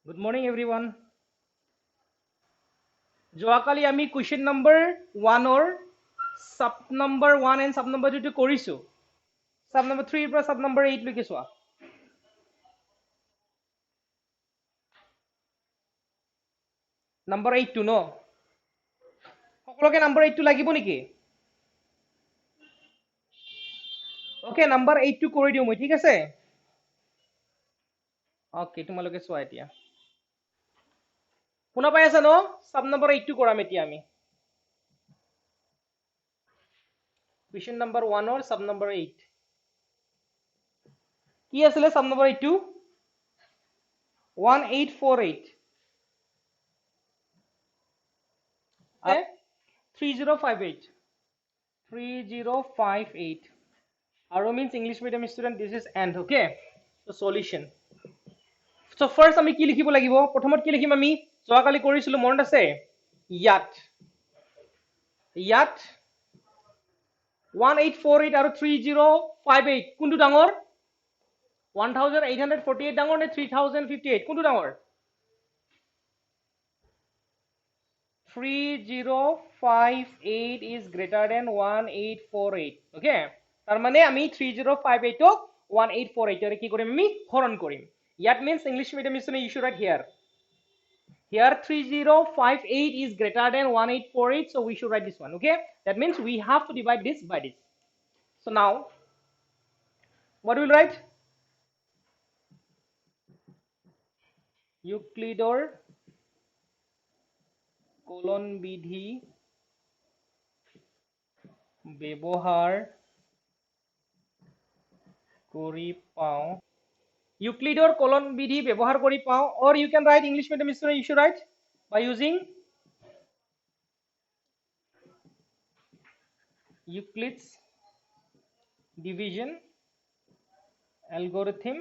Good morning, everyone. যোৱাকালি আমি question number 1 or sub number 1 and sub number 2 to কৰিছো sub number 3 পৰা sub number 8 লৈকে চোৱা number 8 to no সকলোকে number 8 to লাগিব নেকি okay number 8 to কৰি দিও মই ঠিক আছে okay তোমালোকে চোৱা এতিয়া শুনা পাই আছা ন sub number 8 to কৰাম এতিয়া আমি question number 1 or sub number 8 কি আছিলে sub number 8 to 1848 3058 3058 Arrow means English medium student. This is and okay. So solution. So first আমি কি লিখিব লাগিব প্ৰথমত কি লিখিম আমি যোৱাকালি কৰিছিলো মনত আছে ইয়াত 1848 আৰু 3058 কোনটো ডাঙৰ 1848 ডাঙৰ নে 3058 কোনটো ডাঙৰ 3058 is greater than 1848 okay তাৰ মানে আমি 3058 ক 1848 এৰে কি কৰিম আমি হৰণ কৰিম ইয়াত means English medium student you should write here 3058 is greater than 1848 so we should write this one okay that means we have to divide this by this so now what will write Euclidor colon বিধি ব্যৱহাৰ কৰি পাও Euclidor colon বিধি ব্যৱহাৰ কৰি পাও or you can write English medium student you should write by using Euclid's division algorithm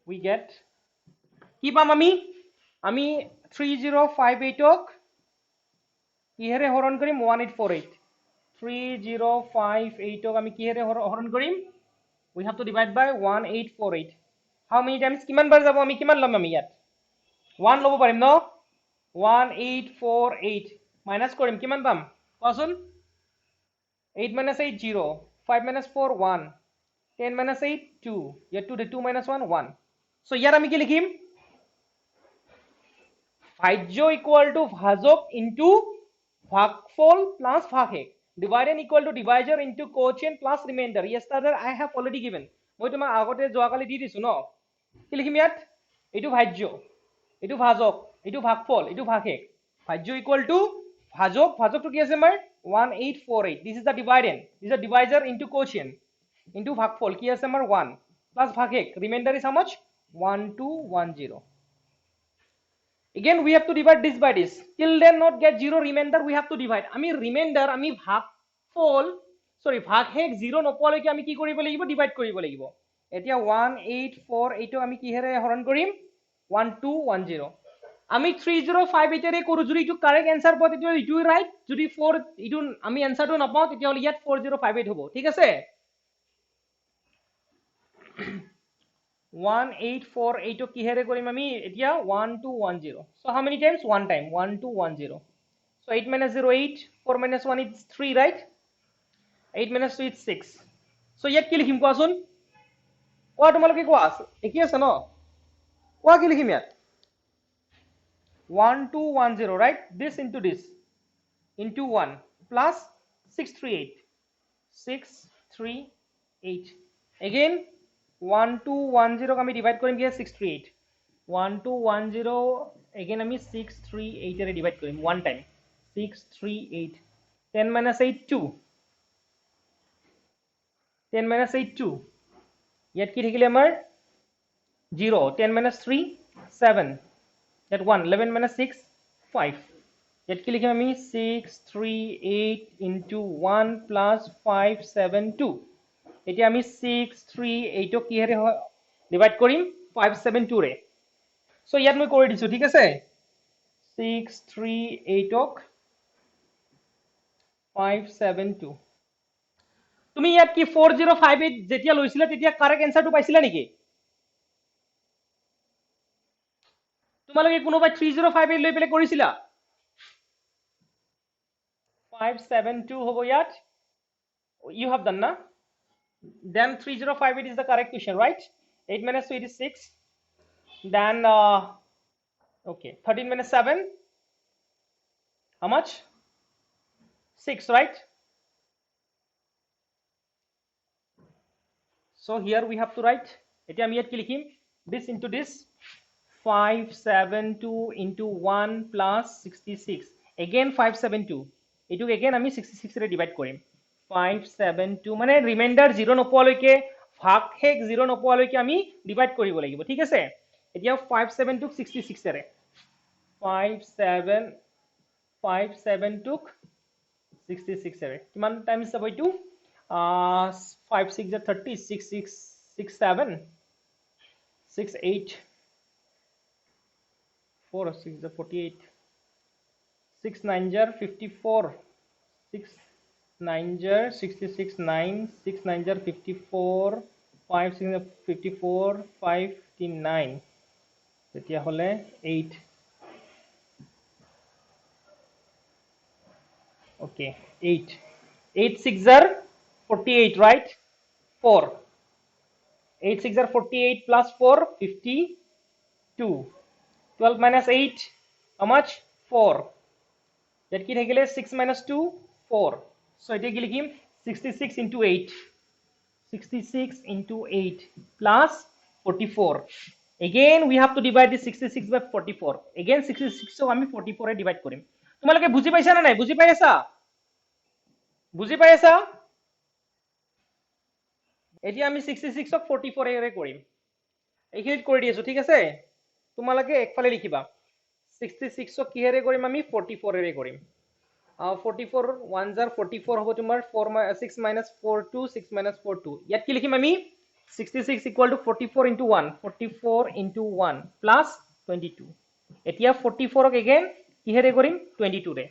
we get কি পাম আমি 3058 ক কিহেৰে হৰণ কৰিম 1848 3058 ক আমি কিহেৰে হৰণ কৰিম we have to divide by 1848 how many times কিমান বাৰ যাব আমি কিমান লম আমি ইয়াত 1 লব পাৰিম ন 1848 মাইনাস কৰিম কিমান পাম কোৱাচোন 8 minus 8 0 5 minus 4 1 10 minus 8 2 ইয়াত 2 minus 1 1 so ইয়াত আমি কি লিখিম ভাজ্য equal to ভাজক into ভাগফল plus ভাগশেষ dividend equal to divisor into quotient plus remainder yesterday I have already given মই তোমাক আগতে যোৱাকালি দি দিছো ন কি লিখিম ইয়াত এইটো ভাজ্য এইটো ভাজক এইটো ভাগফল এইটো ভাগশেষ ভাজ্য equal to ভাজকটো কি আছে আমাৰ 1848 this is the dividend this is the divisor into quotient into ভাগফল কি আছে আমাৰ 1 plus ভাগশেষ remainder is how much 1210 again we have to divide this by this till then not get zero remainder we have to divide আমি remainder আমি ভাগফল sorry ভাগশেষ 0 নপোৱালৈকে আমি কি কৰিব লাগিব ডিভাইড কৰিব লাগিব এতিয়া 1848 ক আমি কিহেৰে হৰণ কৰিম 1210 আমি 3058 এৰে কৰো যদি ইটো কারেক্ট आंसर পাও তেতিয়া ইটো রাইট যদি 4 ইটো আমি आंसरটো নাপাও তেতিয়া হলে ইয়াত 4058 হ'ব ঠিক আছে 1848 ক কিহেৰে কৰিম আমি এতিয়া 1210 so how many times one time 1210 so 8 minus 0 8 4 minus 1 is 3 right 8 minus 2 is 6 so ইয়াত কি লিখিম কোৱাচোন কোৱা তোমালোকে কোৱা একি আছে ন কোৱা কি লিখিম ইয়াত 1210 right this into this into 1 plus 638 again 1210 ক আমি ডিভাইড কৰিম কি 638 1210 again আমি 638 এৰে ডিভাইড কৰিম one time 638 10 minus 8 2 10 minus 8 2 ইয়াত কি থাকিলে আমাৰ 0 10 minus 3 7 that 1 11 minus 6 5 ইয়াত কি লিখিম আমি 638 into 1 plus 572 এতিয়া আমি 638 ক কিহেৰে ডিভাইড কৰিম 572 ৰে সো ইয়াত মই কৰি দিছো ঠিক আছে 638 ক 572 তুমি ইয়াত কি 4058 যেতিয়া লৈছিলা তেতিয়া কারেক্ট आंसरটো পাইছিলা নেকি তোমালোকে কোনোবাই 3058 লৈ পেলাই কৰিছিলা 572 হ'ব ইয়াত you have done na then 3058 is the correct question right 8 minus 2 it is 6 then okay 13 minus 7 how much 6 right so here we have to write এতিয়া আমি ইয়াত কি লিখিম this into this 572 into 1 plus 66 again 572 এটুক again আমি 66 ৰে divide কৰিম 572 মানে ৰিমাইন্ডাৰ 0 নপোৱালৈকে ভাগশেষ 0 নপোৱালৈকে আমি ডিভাইড কৰিব লাগিব ঠিক আছে এতিয়া 572 66 ৰে 572 66 ৰে কিমান টাইমছ যাব ইটো 5 6 30 6 6 6 7 6 8 4 6 48 6 9 54 6 9 66 9 6 9 54 5 6 54 59 তেতিয়া হলে 8 okay 8 8 6 are 48 right 4 8 6 are 48 plus 4 52 12 minus 8 how much 4 that ki thakile 6 minus 2 4 so eta ki likhim 66 into 8 66 into 8 plus 44 again we have to divide this 66 by 44 again 66 so ami 44 e divide korim তোমালোকে বুজি পাইছা না নাই বুজি পাই আছা এতিয়া আমি 66 ক 44 এৰে কৰিম এইখিনিত কৰি দিছো ঠিক আছে তোমালোকে একফালে লিখিবা 66 ক কিহেৰে কৰিম আমি 44 এৰে কৰিম 44 1 jar 44 হ'ব তোমাৰ 6 minus 4 2 6 minus 4 2 ইয়াত কি লিখিম আমি 66 equal to 44 into 1 44 into 1 plus 22 এতিয়া 44 ক again কিহেৰে কৰিম 22 ৰে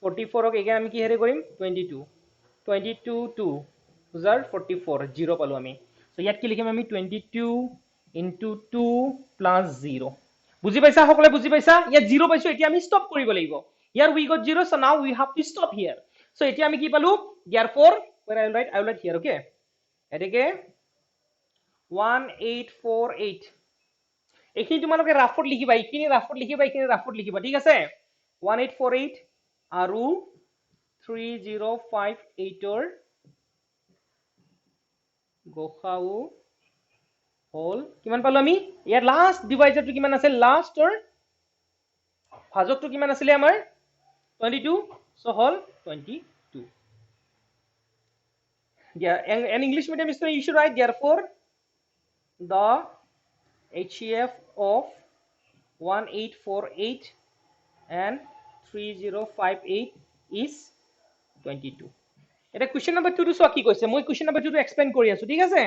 44 ক again আমি কিহেৰে কৰিম 22 22 2 jar 44 0 পালো আমি সো ইয়াত কি লিখিম আমি 22 into 2 plus 0 বুজি পাইছা সকলে বুজি পাইছা ইয়াত 0 পাইছো এতিয়া আমি স্টপ কৰিব লাগিব here we got 0 so now we have to stop here so এতিয়া আমি কি পালো therefore where I will write here okay এটাকে 1848 এইখিনি তোমালোকে ৰাফত লিখিবা এইখিনি ৰাফত লিখিবা ঠিক আছে 1848 আৰু 3058 ৰ গোখাও হল কিমান পালো আমি ইয়াৰ লাস্ট ডিভাইজাৰটো কিমান আছে লাস্টৰ ভাজকটো কিমান আছিল আমাৰ 22 so hol 22 yeah an English medium student you should write therefore the HCF of 1848 and 3058 is 22 এটা question number 2 to so কি কৈছে মই question number 2 to explain কৰি আছো ঠিক আছে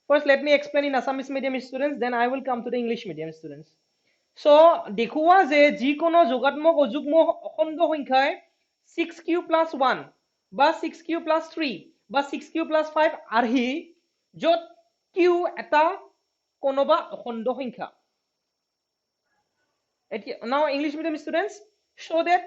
first let me explain in Assamese medium students then I will come to the English medium students so দেখুৱা যে যিকোনো যোগাত্মক অযুগ্ম অখণ্ড সংখ্যায় 6q plus 1 বা 6q plus 3 বা 6q plus 5 আৰহি যত q এটা কোনোবা অখণ্ড সংখ্যা now English medium students show that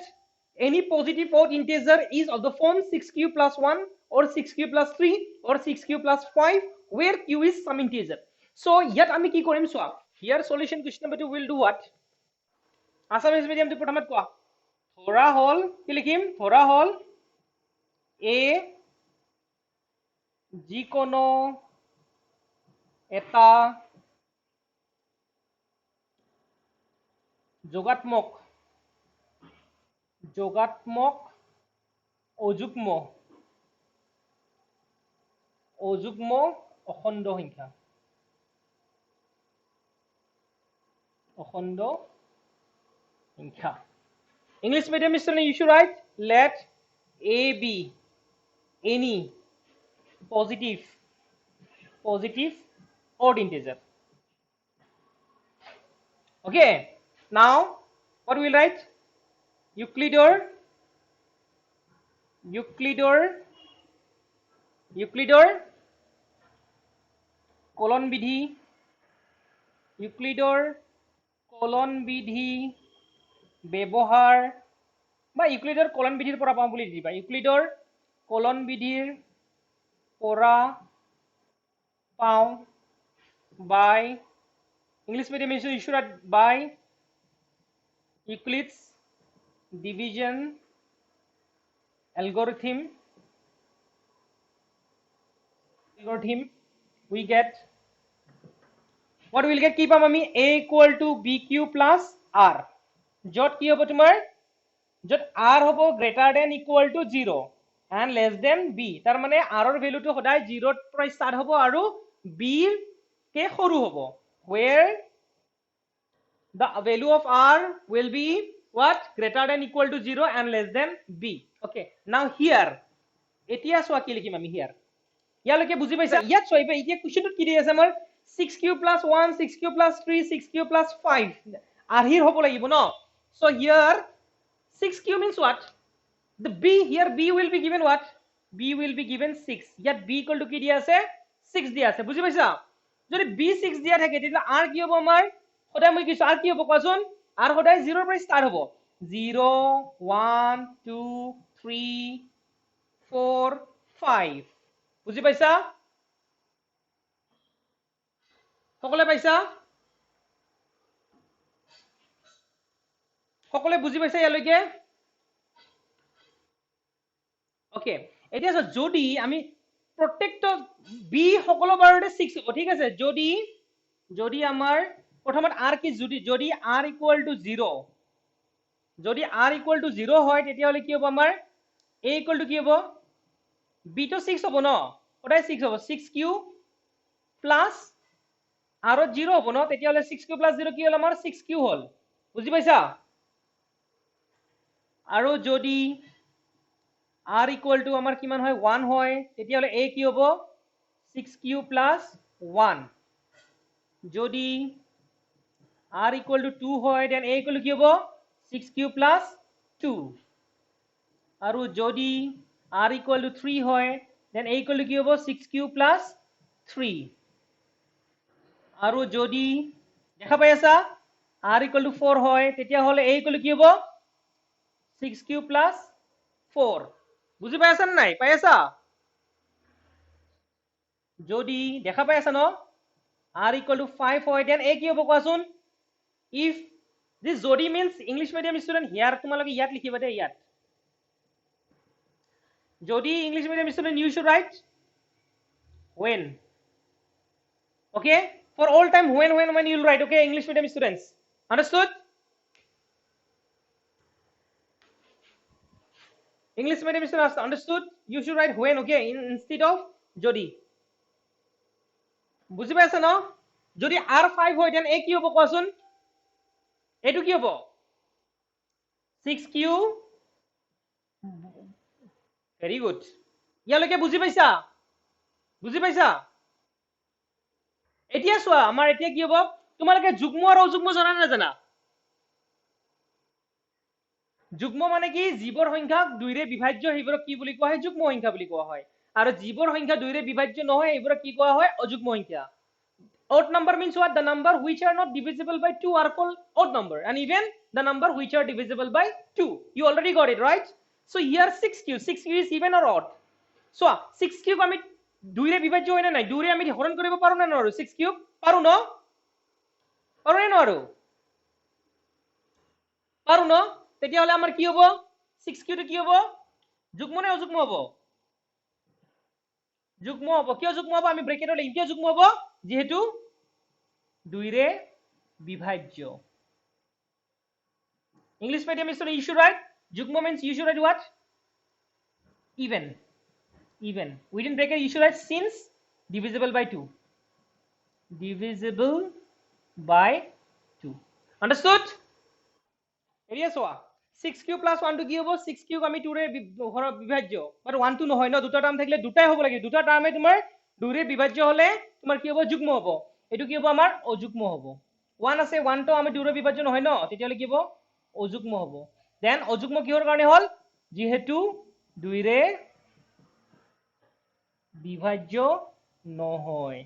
any positive odd integer is of the form 6q plus 1 or 6q plus 3 or 6q plus 5 where q is some integer so yet ami ki korim so here solution question number 2 will do what Assamese medium to prothamat koa thora hol ki likhim thora hol a jikono eta যোগাত্মক অযুগ্ম অখণ্ড সংখ্যা English medium student you should write let a be any positive odd integer okay now what we will write Euclidor colon vidhi Euclidor কলন বিধি ব্যৱহাৰ বা ইউক্লিডৰ কলন বিধিৰ পৰা পাওঁ বুলি দিবা ইউক্লিডৰ কলন বিধিৰ পৰা পাওঁ by English medium you should write by Euclid's division algorithm we get what we will get keep আমি a equal to bq plus r যত কি হ'ব তোমাৰ যত r হ'ব greater than equal to 0 and less than b তাৰ মানে r ৰ ভ্যালুটো সদায় 0 ৰ পৰা ষ্টাৰ্ট হ'ব আৰু b কে সৰু হ'ব where the value of r will be what greater than equal to 0 and less than b okay now here এতিয়া সোয়া কি লিখিম আমি here ইয়ালৈকে বুজি পাইছা ইয়াত চইবা এতিয়া কোৱেশ্চনটো কি দি আছে আমাৰ 6q plus 1 6q plus 3 6q plus 5 আৰহিৰ হ'ব লাগিব ন so here 6q means what the b here b will be given what b will be given 6 yet b equal to কি দিয়া আছে 6 দিয়া আছে বুজি পাইছা যদি b 6 দিয়া থাকে তেতিয়া r কি হ'ব আমাৰ সদায় মই কিছু r কি হ'ব কোৱাচোন r সদায় 0 ৰ পৰা ষ্টাৰ্ট হ'ব 0 1 2 3 4 5 বুজি পাইছা সকলে পাইছা সকলে বুজি পাইছা ইয়ালৈকে ওকে এতিয়া যদি আমি প্ৰত্যেকটো বি সকলো বাৰতে 6 হ'ব ঠিক আছে যদি আমাৰ প্ৰথমত r কি যদি r ইকুৱেল টু 0 যদি r ইকুৱেল টু 0 হয় তেতিয়া হলে কি হ'ব আমাৰ a ইকুৱেল টু কি হ'ব b তো 6 হ'ব ন ওটাই 6 হ'ব 6q প্লাস r 0 হ'ব ন তেতিয়া হলে 6q প্লাস 0 কি হল আমাৰ 6q হল বুজি পাইছা আৰু যদি r equal to আমাৰ কিমান হয় 1 হয় তেতিয়া হলে a কি হ'ব 6q plus 1 যদি r equal to 2 হয় then a equal to কি হ'ব 6q plus 2 আৰু যদি r equal to 3 হয় then a equal to কি হ'ব 6q plus 3 আৰু যদি দেখা পাই আছা r equal to 4 হয় তেতিয়া হলে a equal to কি হ'ব 6q plus 4 বুজি পাই আছা নাই পাই আছা যদি দেখা পাই আছা ন r equal to 5 হয় then a কি হ'ব কোৱাচোন if this যদি means english medium student here তোমালোকে ইয়াত লিখিবা দে ইয়াত যদি english medium student you should write when okay for all time when you will write okay english medium students understood english medium students understood you should write when okay instead of যদি বুজি পাইছা ন যদি r5 হয় then a কি হ'ব কোৱাচোন এটো কি হ'ব 6q very good ইয়ালৈকে বুজি পাইছা এতিয়া চোৱা আমাৰ এতিয়া কি হ'ব তোমালোকে যুগ্ম আৰু অযুগ্ম জানা না জানা যুগ্ম মানে কি জীৱৰ সংখ্যা 2 ৰে বিভাজ্য হেইবোৰক কি বুলি কোৱা হয় যুগ্ম সংখ্যা বুলি কোৱা হয় আৰু জীৱৰ সংখ্যা 2 ৰে বিভাজ্য নহয় হেইবোৰক কি কোৱা হয় অযুগ্ম সংখ্যা odd number means what the number which are not divisible by 2 are called odd number and even the number which are divisible by 2 you already got it right so here 6q is even or odd so 6q আমি 2 ৰে বিভাজ্য হয় না নাই 2 ৰে আমি হৰণ কৰিব পাৰো না নোৱাৰো 6q পাৰো ন পাৰো না নোৱাৰো পাৰো ন তেতিয়া হলে আমাৰ কি হ'ব 6q টো কি হ'ব যুগ্ম নে অযুগ্ম হ'ব যুগ্ম হ'ব কিয় যুগ্ম হ'ব আমি ব্ৰেকেটত লিখিম কিয় যুগ্ম হ'ব যেহেতু 2 ৰে বিভাজ্য English medium student you should write যুগ্ম means you should write what even within bracket you should write since divisible by 2 understood area soya 6q plus 1 to কি হ'ব 6q আমি 2 ৰে বিভাজ্য বাট 1 to নহয় ন দুটা টাৰ্ম থাকিলে দুটাই হ'ব লাগে দুটা টাৰ্মে তোমাৰ 2 ৰে বিভাজ্য হলে তোমাৰ কি হ'ব যুগ্ম হ'ব এটো কি হ'ব আমাৰ অযুগ্ম হ'ব 1 আছে 1 তো আমি 2 ৰে বিভাজ্য নহয় ন তেতিয়া হলে কি হ'ব অযুগ্ম হ'ব দেন অযুগ্ম কিহৰ কাৰণে হল যেহেতু 2 ৰে বিভাজ্য নহয়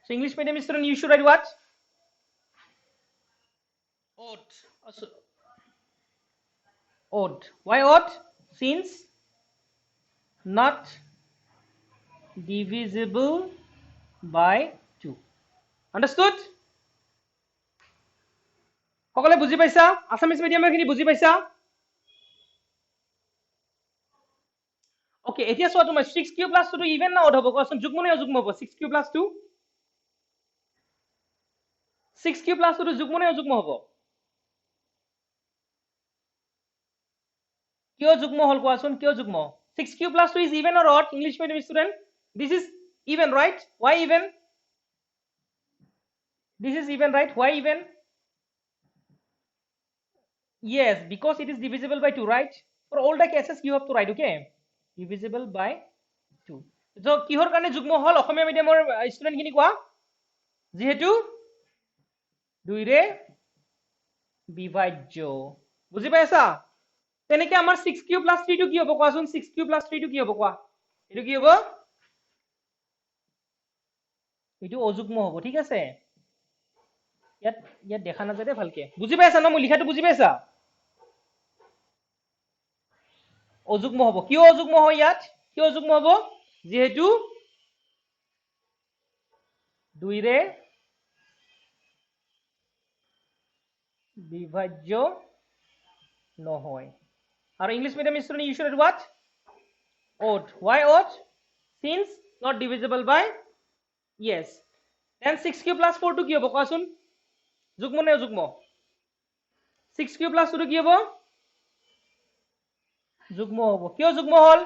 so english medium student you should write what odd. Why odd? Since not divisible by 2. Understood? সকলে বুজি পাইছা? আসামিজ মিডিয়ামৰ খিনি বুজি পাইছা? Okay, এতিয়া চোৱা তোমাৰ 6 কিউব প্লাস 2 টো ইভেন না অড হ'ব কোৱাচোন? যুগ্ম নে অযুগ্ম হ'ব? 6 কিউব প্লাস 2 6 কিউব প্লাস 2 টো যুগ্ম নে অযুগ্ম হ'ব? কিয় যুগ্ম হল কোৱাচোন? কিয় যুগ্ম? 6 cube plus 2 is even or odd? English medium student, this is even, right? Why even? This is even, right? Why even? Yes, because it is divisible by 2, right? For all the cases you have to write, okay? Divisible by 2. So কিহৰ কাৰণে যুগ্ম হল অসমীয়া মিডিয়ামৰ student খিনি কোৱা? যেহেতু 2 ৰে বিভাজ্য। বুজি পাইছা? তেনেকে আমাৰ 6 কিউব প্লাস 3 টো কি হ'ব কোৱাচোন? 6 কিউব প্লাস 3 টো কি হ'ব কোৱা? এটো কি হ'ব? এটো অযুগ্ম হ'ব, ঠিক আছে? ইয়াত দেখা নাযায় দে ভালকে। বুজি পাইছা ন? মই লিখাটো বুজি পাইছা? অযুগ্ম হ'ব। কিয় অযুগ্ম হয় ইয়াত? কিয় অযুগ্ম হ'ব? যেহেতু 2 ৰে বিভাজ্য নহয়। আৰু English medium student you should add what? Odd. Why odd? Since not divisible by, yes. Then 6 cube plus 4 টো কি হ'ব কোৱাচোন? যুগ্ম নে অযুগ্ম? 6 cube plus 2 টো কি হ'ব? যুগ্ম হ'ব। কিয় যুগ্ম হল?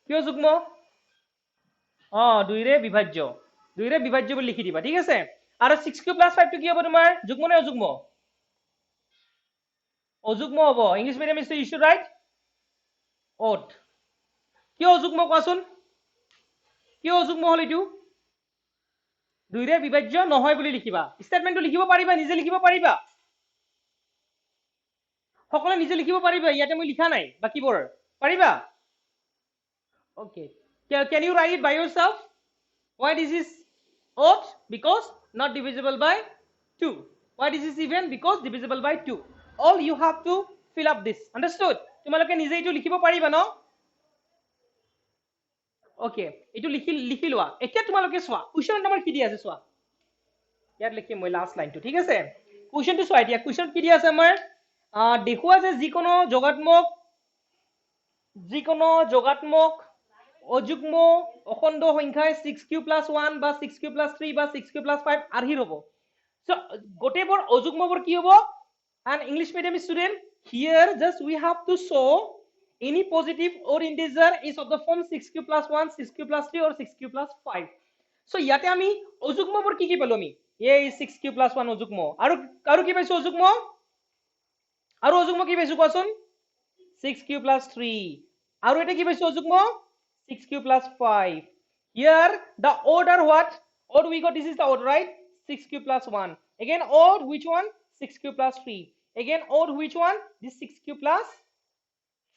কিয় যুগ্ম? 2 ৰে বিভাজ্য। 2 ৰে বিভাজ্য বুলি লিখি দিবা, ঠিক আছে? আৰু 6 cube plus 5 টো কি হ'ব তোমাৰ? যুগ্ম নে অযুগ্ম? অযুগ্ম হ'ব। English medium student you should write odd. কিয় অযুগ্ম কোৱাচোন? কিয় অযুগ্ম হল এইটো? 2 ৰে বিভাজ্য নহয় বুলি লিখিবা। স্টেটমেন্টটো লিখিব পাৰিবা, নিজে লিখিব পাৰিবা? সকলে নিজে লিখিব পাৰিবা? ইয়াতে মই লিখা নাই বাকিবোৰ। পাৰিবা? Okay. Can you write it by yourself? Why this is odd? Because not divisible by 2. Why this is even? Because divisible by 2. All you have to fill up this. Understood? তোমালোকে নিজে এইটো লিখিব পাৰিবা ন? Okay. এইটো লিখি লোৱা। এতিয়া তোমালোকে চোৱা। কুৱেশ্যন নম্বৰ কি দি আছে চোৱা। ইয়াত লিখিম মই লাষ্ট লাইনটো, ঠিক আছে? কুৱেশ্যনটো চোৱা এতিয়া। কুৱেশ্যন কি দি আছে আমাৰ? দেখুওৱা যে যিকোনো যোগাত্মক অযুগ্ম অখণ্ড সংখ্যায় 6 কিউব প্লাস 1 বা 6 কিউব প্লাস 3 বা 6 কিউব প্লাস 5 আৰ্হিৰ হ'ব। সো গোটেইবোৰ অযুগ্মবোৰ কি হ'ব? And English medium student, here just we have to show any positive or integer is of the form 6 cube plus 1, 6 cube plus 3 or 6 cube plus 5. So ইয়াতে আমি অযুগ্মবোৰ কি পালো আমি? এই 6 cube plus 1 অযুগ্ম। আৰু কি পাইছো অযুগ্ম? আৰু অযুগ্ম কি পাইছো কোৱাচোন? 6 cube plus 3. আৰু এটা কি পাইছো অযুগ্ম? 6 cube plus 5. Here the order what? Odd we got, this is the order, right? 6 cube plus 1. Again odd, which one? 6 cube plus 3. Again odd, which one? This 6 cube plus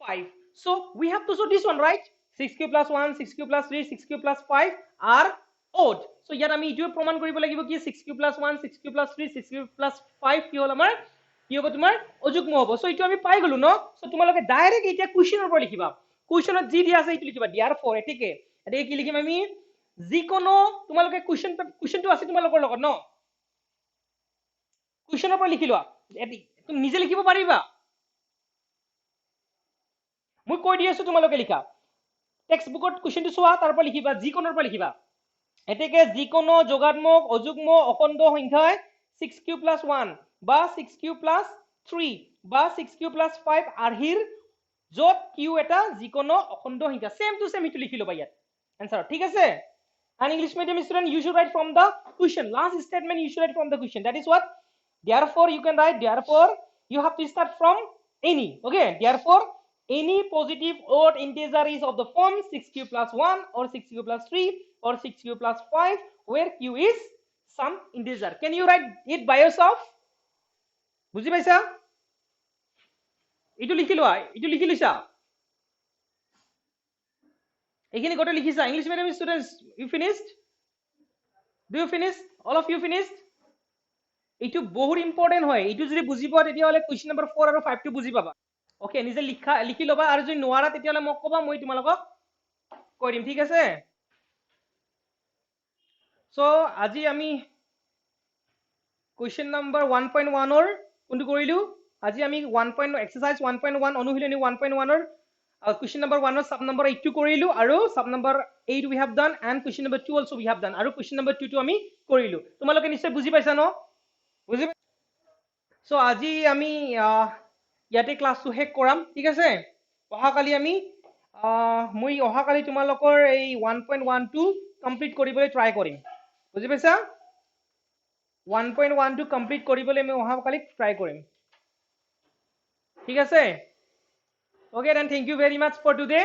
5. So we have to show this one, right? 6 cube plus 1, 6 cube plus 3, 6 cube plus 5 are odd. So ইয়াত আমি ইটো প্ৰমাণ কৰিব লাগিব কি 6 cube plus 1, 6 cube plus 3, 6 cube plus 5 কি হল আমাৰ? কি হ'ব তোমাৰ? অযুগ্ম হ'ব। সো ইটো আমি পাই গলো ন? সো তোমালোকে ডাইৰেক্ট এতিয়া কুৱেশ্যনৰ পৰা লিখিবা। কুৱেশ্যনত যি দিয়া আছে ইটো লিখিবা। দিয়াৰ ফৰ এটিকে এতিয়া কি লিখিম আমি? যিকোনো তোমালোকে কুৱেশ্যনটো আছে তোমালোকৰ লগত ন? কুৱেশ্যনৰ পৰা লিখি লোৱা। তুমি নিজে লিখিব পাৰিবা? মই কৈ দি আছো তোমালোকে লিখা। টেক্সট বুকত কুৱেশ্যনটো চোৱা, তাৰ পৰা লিখিবা, যিকোনৰ পৰা লিখিবা। এতেকে যিকোনো যোগাত্মক অযুগ্ম অখণ্ড সংখ্যায় 6 কিউব প্লাস 1 বা 6 কিউব প্লাস 3 বা 6 কিউব প্লাস 5 আৰ্হিৰ যত কিউ এটা যিকোনো অখণ্ড সংখ্যা। সেম টু সেম ইটো লিখি লবা ইয়াত আনসার, ঠিক আছে? And English medium student, you should write from the question. Last statement you should write from the question. That is what? Therefore you can write, therefore you have to start from any. Okay, therefore any positive odd integer is of the form 6 cube plus 1 or 6 cube plus 3 or 6 cube plus 5 where q is some integer. Can you write it by yourself? বুজি পাইছা? ইটো লিখি লোৱা, ইটো লিখি লৈছা? এইখিনি গোটে লিখিছা? English medium students, you finished? Do you finish? All of you finished? এইটো বহুত ইম্পৰ্টেণ্ট হয় এইটো যদি বুজি পোৱা তেতিয়াহ'লে কুৱেশ্যন নম্বৰ 4 আৰু 5 টো বুজি পাবা ওকে নিজে লিখি ল'বা আৰু যদি নোৱাৰা তেতিয়াহ'লে মোক ক'বা মই তোমালোকক কৈ দিম ঠিক আছে সো আজি আমি কুৱেশ্যন নম্বৰ 1.1 ৰ কোনটো কৰিলো আজি আমি 1. এক্সাৰসাইজ 1.1 অনুশীলনী 1.1 ৰ question number 1 sub number 8 to korilu aru sub number 8 we have done and question number 2 also we have done aru question number 2 to ami korilu tumaloke nishchoy buji paisa no buji so aji ami yate class to hek koram thik ase oha kali ami moi oha kali tumalokor ei 1.1 to complete koribole try korim buji paisa 1.1 to complete koribole moi oha kali try korim thik ase okay then thank you very much for today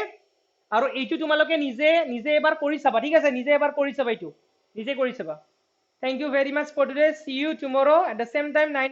আৰু এইটো তোমালোকে নিজে এবাৰ কৰি চাবা ঠিক আছে নিজে এবাৰ কৰি চাবা এইটো নিজে কৰি চাবা thank you very much for today see you tomorrow at the same time 9